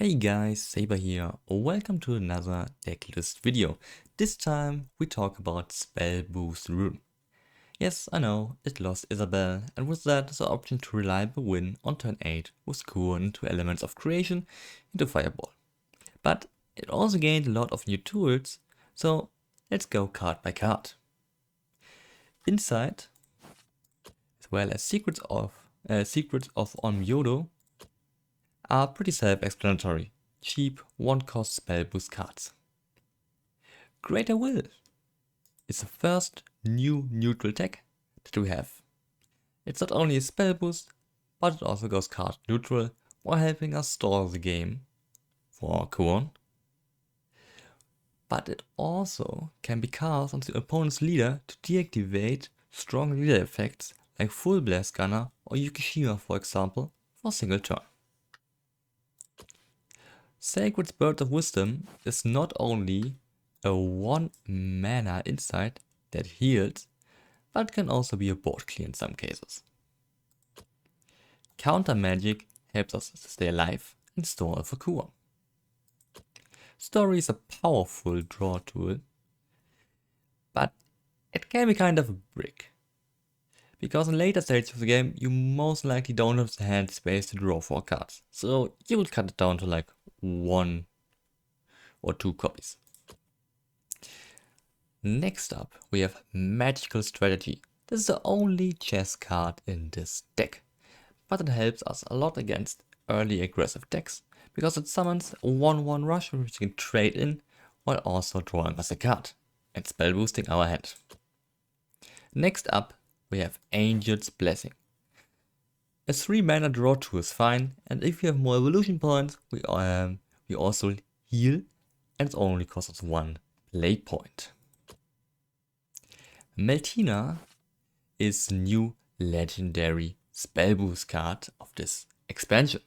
Hey guys, Saber here. Welcome to another Decklist video. This time we talk about Spellboost rune. Yes, I know, it lost Isabel, and with that the option to reliable win on turn 8 with Kuon into Elements of Creation into Fireball. But it also gained a lot of new tools, so let's go card by card. Inside, as well as Secrets of Onmyodo, are pretty self-explanatory. Cheap, one-cost spell boost cards. Greater Will is the first new neutral tech that we have. It's not only a spell boost, but it also goes card neutral while helping us stall the game for Kuon. But it also can be cast on the opponent's leader to deactivate strong leader effects like Full Blast Gunner or Yukishima, for example, for a single turn. Sacred Bird of Wisdom is not only a 1 mana insight that heals, but can also be a board clear in some cases. Counter Magic helps us stay alive and store for Kuon. Story is a powerful draw tool, but it can be kind of a brick. Because in later stages of the game, you most likely don't have the hand space to draw 4 cards, so you will cut it down to like 1 or 2 copies. Next up, we have Magical Strategy. This is the only chess card in this deck, but it helps us a lot against early aggressive decks because it summons a 1/1 rush which we can trade in while also drawing us a card and spell boosting our hand. Next up, we have Angel's Blessing. A 3 mana draw 2 is fine, and if you have more evolution points, we also heal, and it only costs us 1 play point. Meltina is the new legendary spell boost card of this expansion.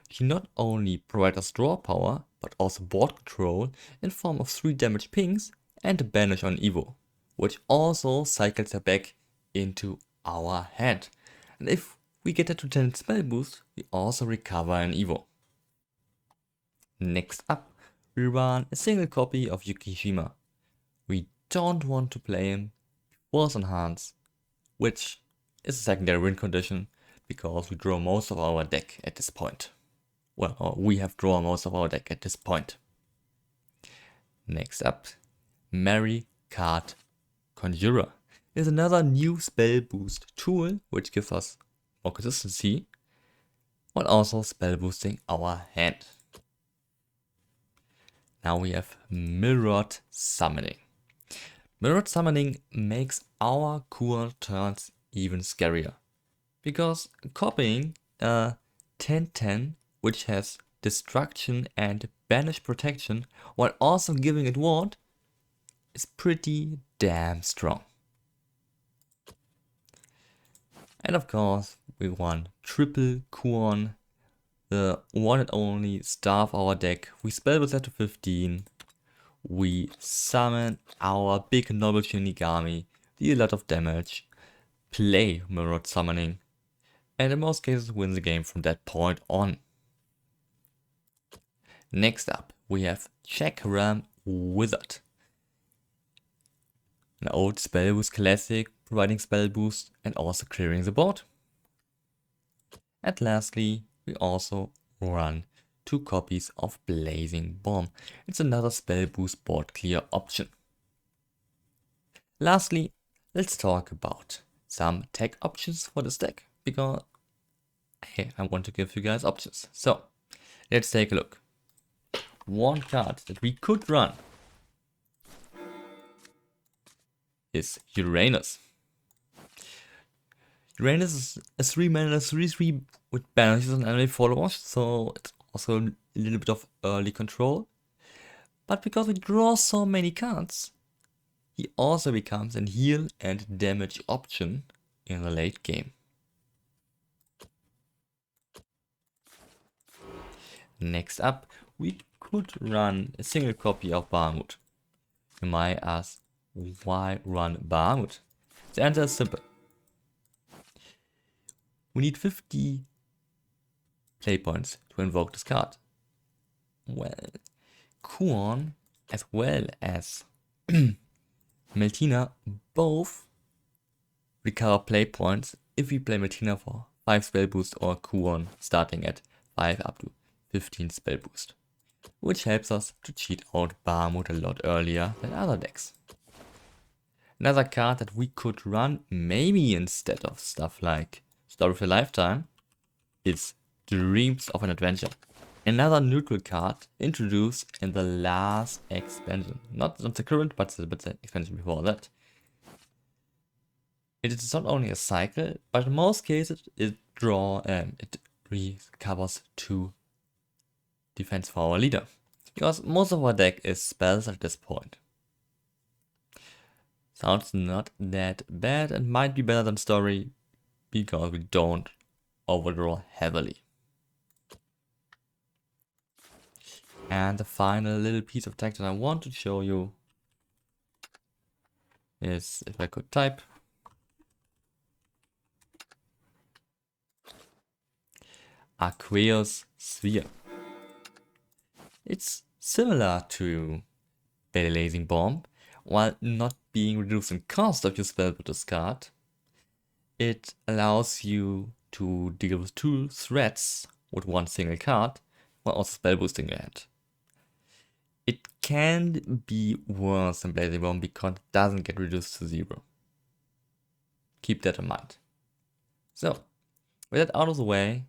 She not only provides us draw power, but also board control in form of 3 damage pings and a banish on Evo, which also cycles her back into our hand. And if we get her to 10 spell boost, we also recover an Evo. Next up, we run a single copy of Yukishima. We don't want to play him Force Enhance, which is a secondary win condition because we draw most of our deck at this point. Well, or we have drawn most of our deck at this point. Next up, Mary Card Conjurer is another new spell boost tool which gives us more consistency while also spell boosting our hand. Now we have Mirrored Summoning. Mirrored Summoning makes our Kuon turns even scarier because copying a 10/10 which has destruction and banish protection while also giving it ward is pretty damn strong. And of course, we want triple Kuon, the one and only star of our deck. We spell boost that to 15. We summon our big noble Shinigami, deal a lot of damage, play Mirrored Summoning, and in most cases win the game from that point on. Next up, we have Chakram Wizard. An old spell boost classic, providing spell boost and also clearing the board. And lastly, we also run 2 copies of Blazing Bomb. It's another spell boost board clear option. Lastly, let's talk about some tech options for this deck, because hey, I want to give you guys options. So, let's take a look. One card that we could run is Uranus. Uranus is a 3 mana 3/3 with banishes on enemy followers, so it's also a little bit of early control. But because we draw so many cards, he also becomes a heal and damage option in the late game. Next up, we could run a single copy of Bahamut. You might ask, why run Bahamut? The answer is simple. We need 50 play points to invoke this card. well, Kuon as well as Meltina both recover play points if we play Meltina for 5 spell boost or Kuon starting at 5 up to 15 spell boost, which helps us to cheat out Bahamut a lot earlier than other decks. Another card that we could run maybe instead of stuff like Story of a Lifetime is Dreams of an Adventure. Another neutral card introduced in the last expansion. Not the current, but the expansion before that. It is not only a cycle, but in most cases it recovers 2 defense for our leader. Because most of our deck is spells at this point. Sounds not that bad and might be better than story because we don't overdraw heavily. And the final little piece of text that I want to show you is, if I could type, Aqueous Sphere. It's similar to Blazing Bomb, while not being reduced in cost of your spell with this card. It allows you to deal with 2 threats with 1 single card, while also spell boosting your hand. It can be worse than Blazing Bomb because it doesn't get reduced to 0. Keep that in mind. So, with that out of the way,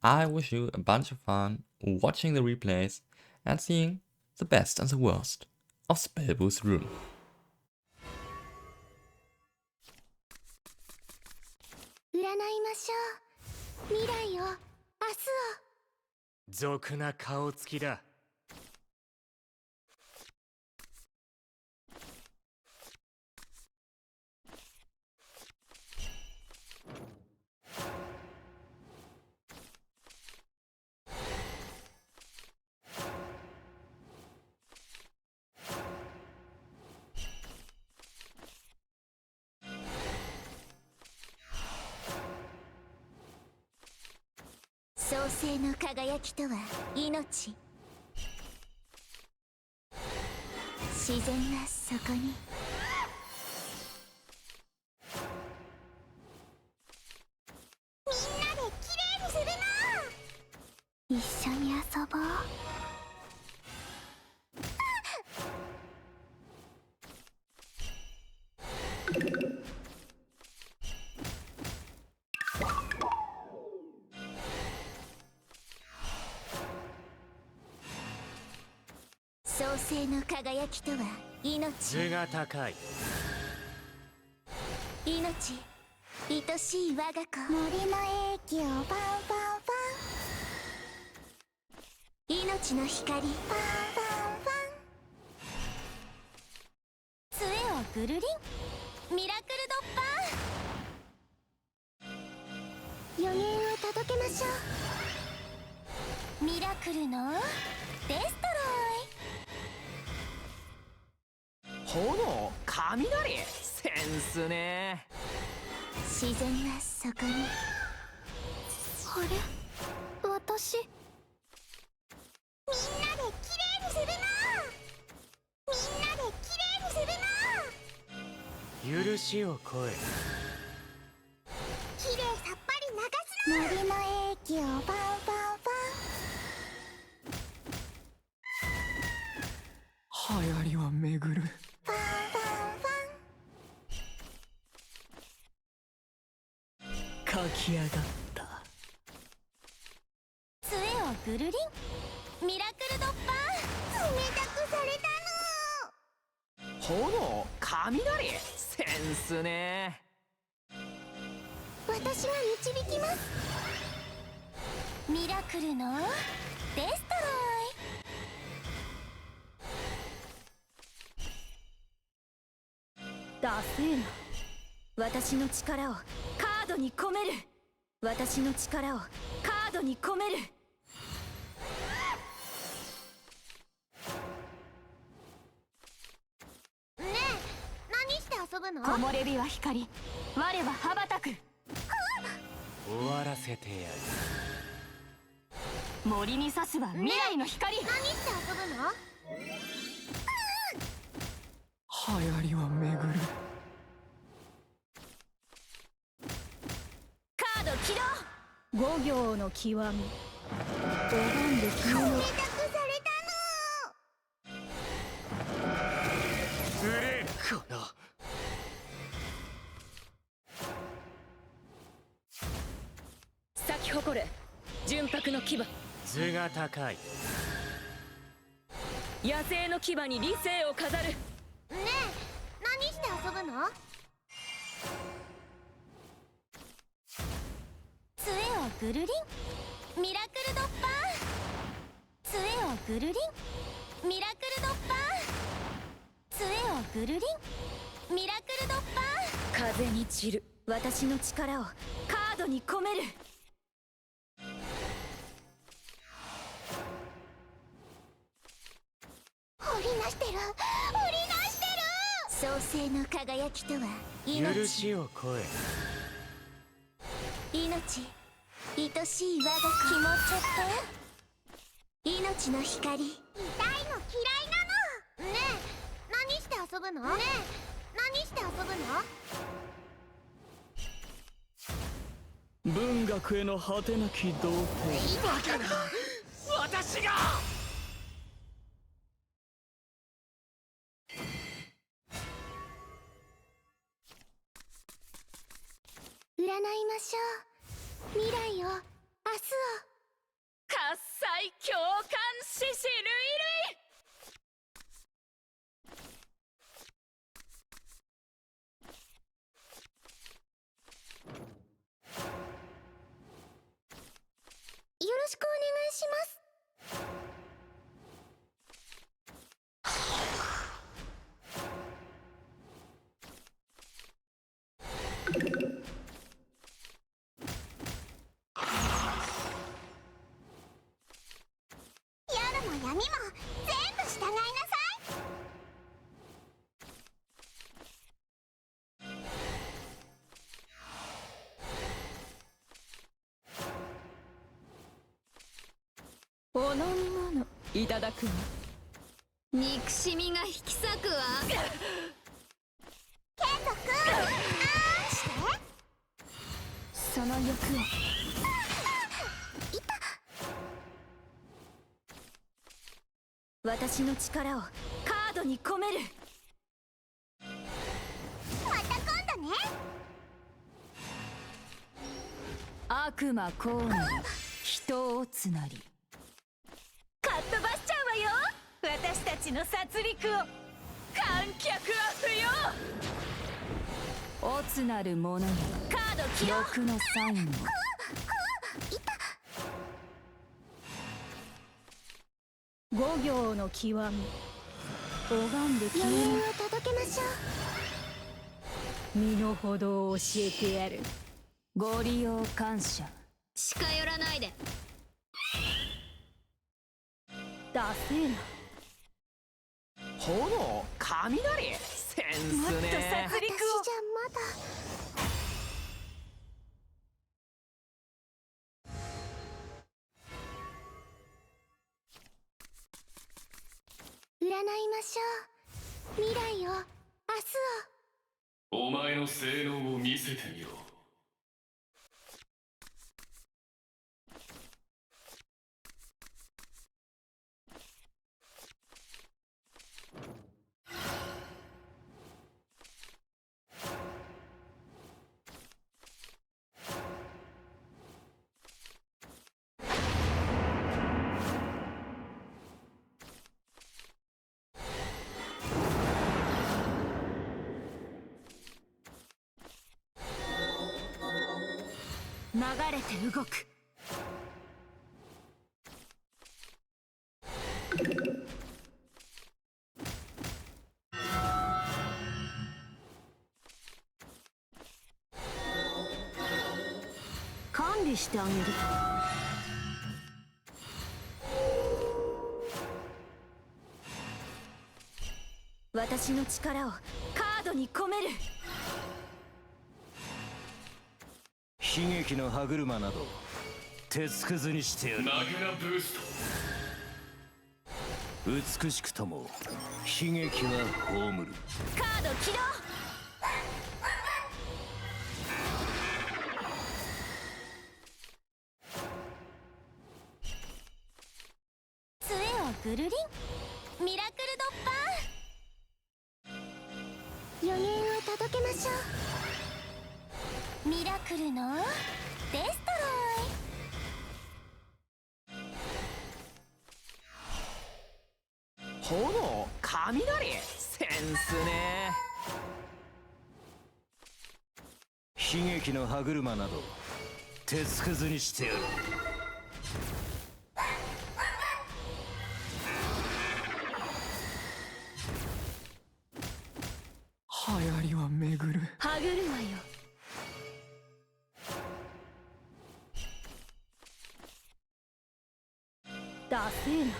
I wish you a bunch of fun watching the replays and seeing the best and the worst of Spellboost Rune. 占いましょう。未来を、明日を。俗な顔つきだ。創世の輝きとは命。自然がそこに。みんなできれいにするの。一緒に遊ぼう。創世の輝きとは命。図が高い。命、愛しい我が子。森の英気をファンファンファン。命の光。ファンファンファン。杖をぐるりん。ミラクルドッパー。予言を届けましょう。ミラクルのデストロイ。炎、雷、センスね。自然がそこに。あれ、私。みんなできれいにするの。みんなできれいにするの。許しを超え。きれいさっぱり流すの。森の英気をファンファンファン。流行りは巡る。ファンファンファン。書き上がった。杖をぐるりん。ミラクルドッパー。冷たくされたの。炎、雷、センスね。私が導きます。ミラクルのデストロイ。ダセーな。私の力をカードに込める。私の力をカードに込める。ねえ、何して遊ぶの？木漏れ日は光、我は羽ばたく。終わらせてやる。森に刺すは未来の光。何して遊ぶの？流行りは巡る。カード起動。五行の極み。拝んで君の。めたくされ売れこの咲き誇れ純白の牙。図が高い。野生の牙に理性を飾る。ねえ、何して遊ぶの？杖をぐるりん、ミラクルドッパー。杖をぐるりん、ミラクルドッパー。杖をぐるりん、ミラクルドッパー。風に散る私の力をカードに込める。織りなしてる、織りなしてる。創世の輝きとは命。許しを超え。命、愛しい我が子。気持ちって命の光。痛いの嫌いなの。ねえ、何して遊ぶの？ねえ、何して遊ぶの？文学への果てなき童貞。バカな私が。占いましょう。未来を、明日を。喝采共感獅子類類。よろしくお願いします。夜も闇も全部従いなさい。お飲み物いただくわ。憎しみが引き裂くわ。継続してその欲を。私の力をカードに込める。また今度ね。悪魔コーンに人をつなりかっ飛ばしちゃうわよ。私たちの殺戮を。観客は不要。オツなる者にカード起動。欲のサインを。五行の極み。拝んで君余韻のを届けましょう。身の程を教えてやる。ご利用感謝。近寄らないで。ダセーな。炎雷センもっとスね。殺戮を。私じゃまだ。占いましょう。未来を、明日を。お前の性能を見せてみろ。流れて動く。管理してあげる。私の力をカードに込める。悲劇の歯車など鉄くずにしてやる。マグナブースト。美しくとも悲劇は葬る。カード起動。杖をぐるりんミラクルドッパー。予言を届けましょう。ミラクルのデストロイ。炎、雷、センスね。悲劇の歯車など鉄くずにしてやる。流行りは巡る。はぐるわよ。ダセーな。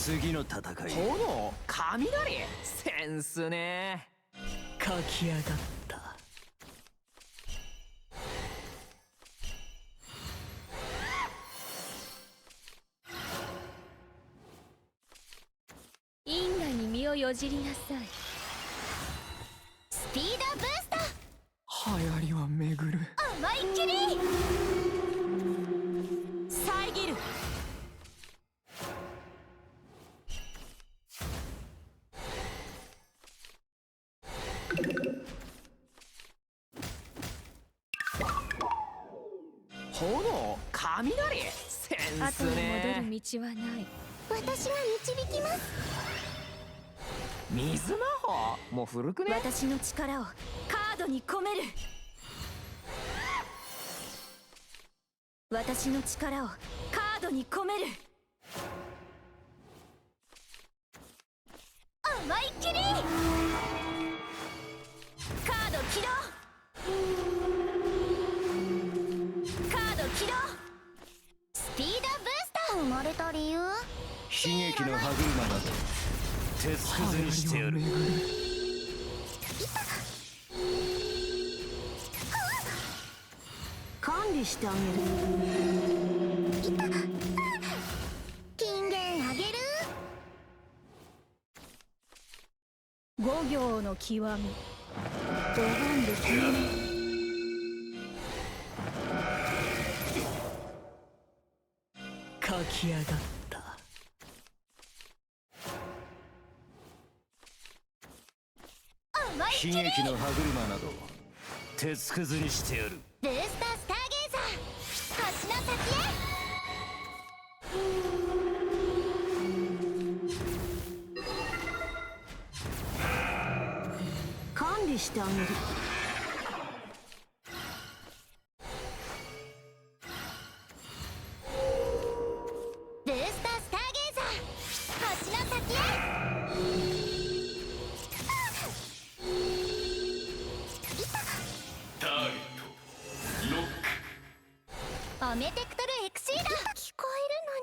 次の戦い。炎、雷、センスね。書き上がった。因果に身をよじりなさい。スピードブースト。流行りは巡る。思いっきり遮る。炎、雷、センス後に戻ね。る道はない。私が導きます。水魔法、もう古くね。私の力をカードに込める。私の力をカードに込める。思いっきりカード起動。カード起動。スピードブースト。生まれた理由。悲劇の歯車など鉄くずにしてやる。管理してあげる。金言あげる。五行の極み。お盆で決める。書き上がった。悲劇の歯車など鉄くずにしてやる。ブースタースターゲイザー。星の先へ。管理してあげる。ブースタースターゲイザー。星の先へ。ターゲットロック。オメテクトルエクシード。聞こえるの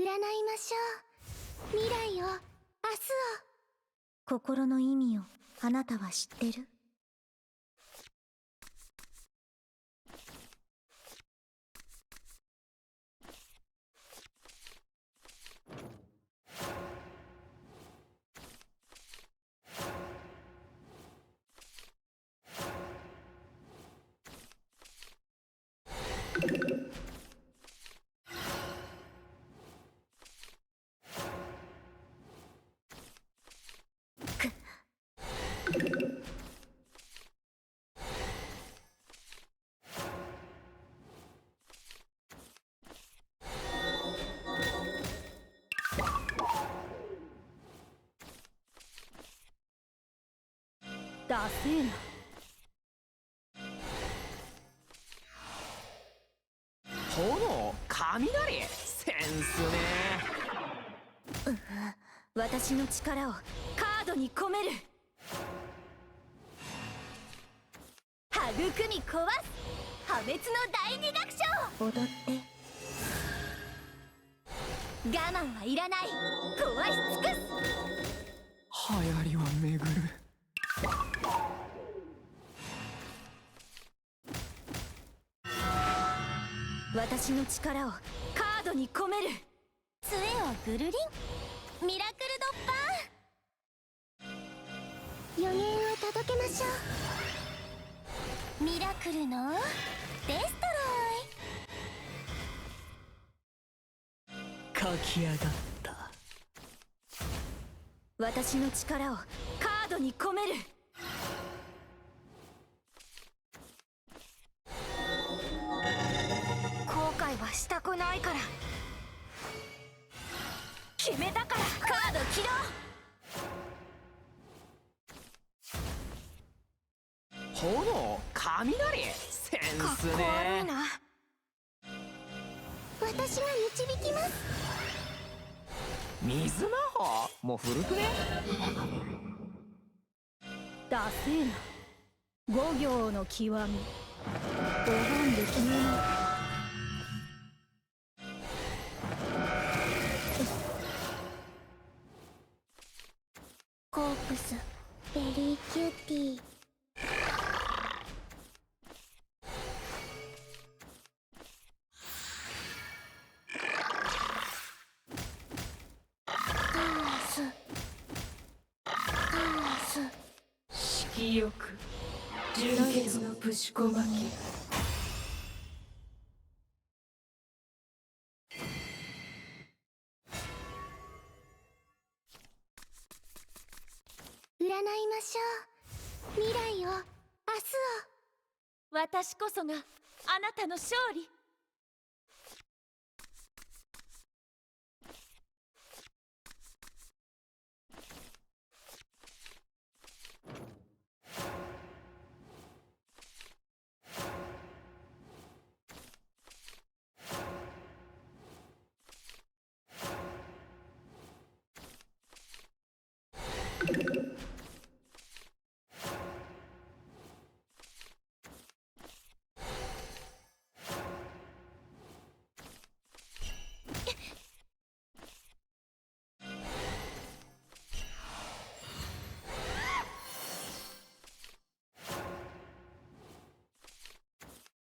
に。占いましょう。未来を、明日を。心の意味をあなたは知ってる？ダセーな。炎、雷、センスね。私の力をカードに込める。育み壊す破滅の第二楽章。踊って我慢はいらない。壊し尽くす。流行りは巡る。私の力をカードに込める。杖をぐるりん。ミラクルドッパー。予言を届けましょう。ミラクルのデスト書き上がった。私の力をカードに込める。後悔はしたくないから。決めたから。カード起動。炎雷センスかっこ悪いね。な。私が導きます。水魔法もう古くね。ダセーな。五行の極み。お盆できねえな。コープスベリーキューティー。色欲純潔のぶしこまけ。占いましょう。未来を、明日を。私こそがあなたの勝利。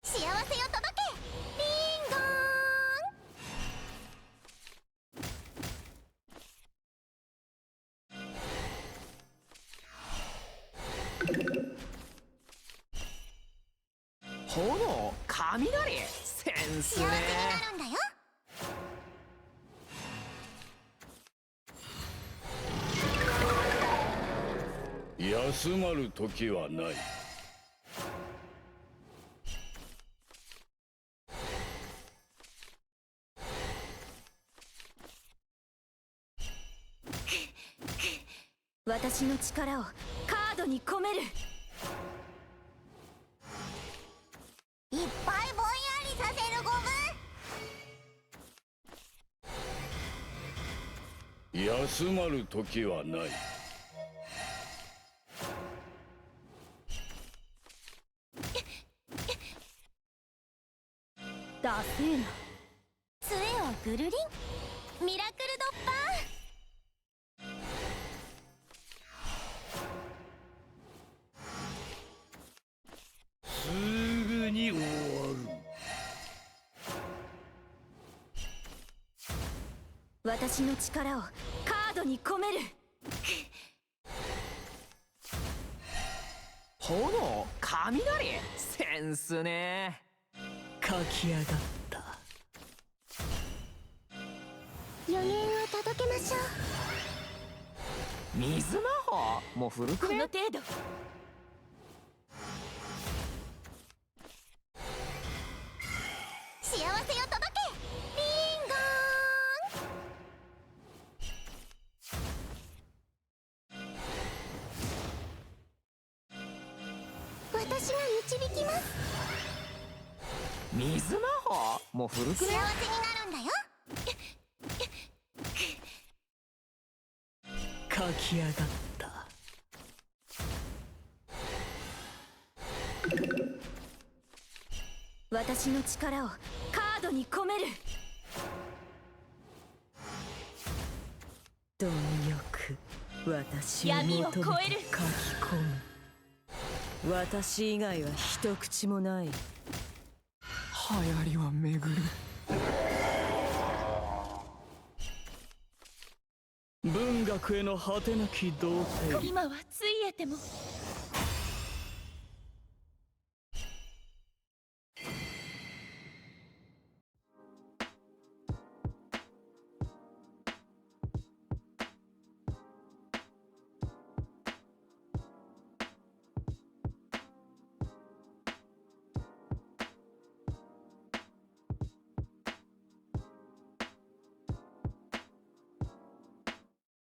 幸せを届け。リンゴ炎雷センス幸せにね。なるんだよ。休まる時はない。私の力をカードに込める。いっぱいぼんやりさせるゴム。休まる時はない。ダセーな。杖をぐるりん。ミラクルドッパー。すぐに終わる。私の力をカードに込める。炎雷センスね。書き上がった。予言を届けましょう。水魔法もう古くね。この程度。幸せを届け。リンゴーン。私が導きます。水魔法もう古く幸せにね。なるんだよ。書き上がった。私の力をカードに込める。貪欲私を闇を求めて超える書き込む。私以外は一口もない。流行りは巡る。文学への果てなき童貞。今はついえても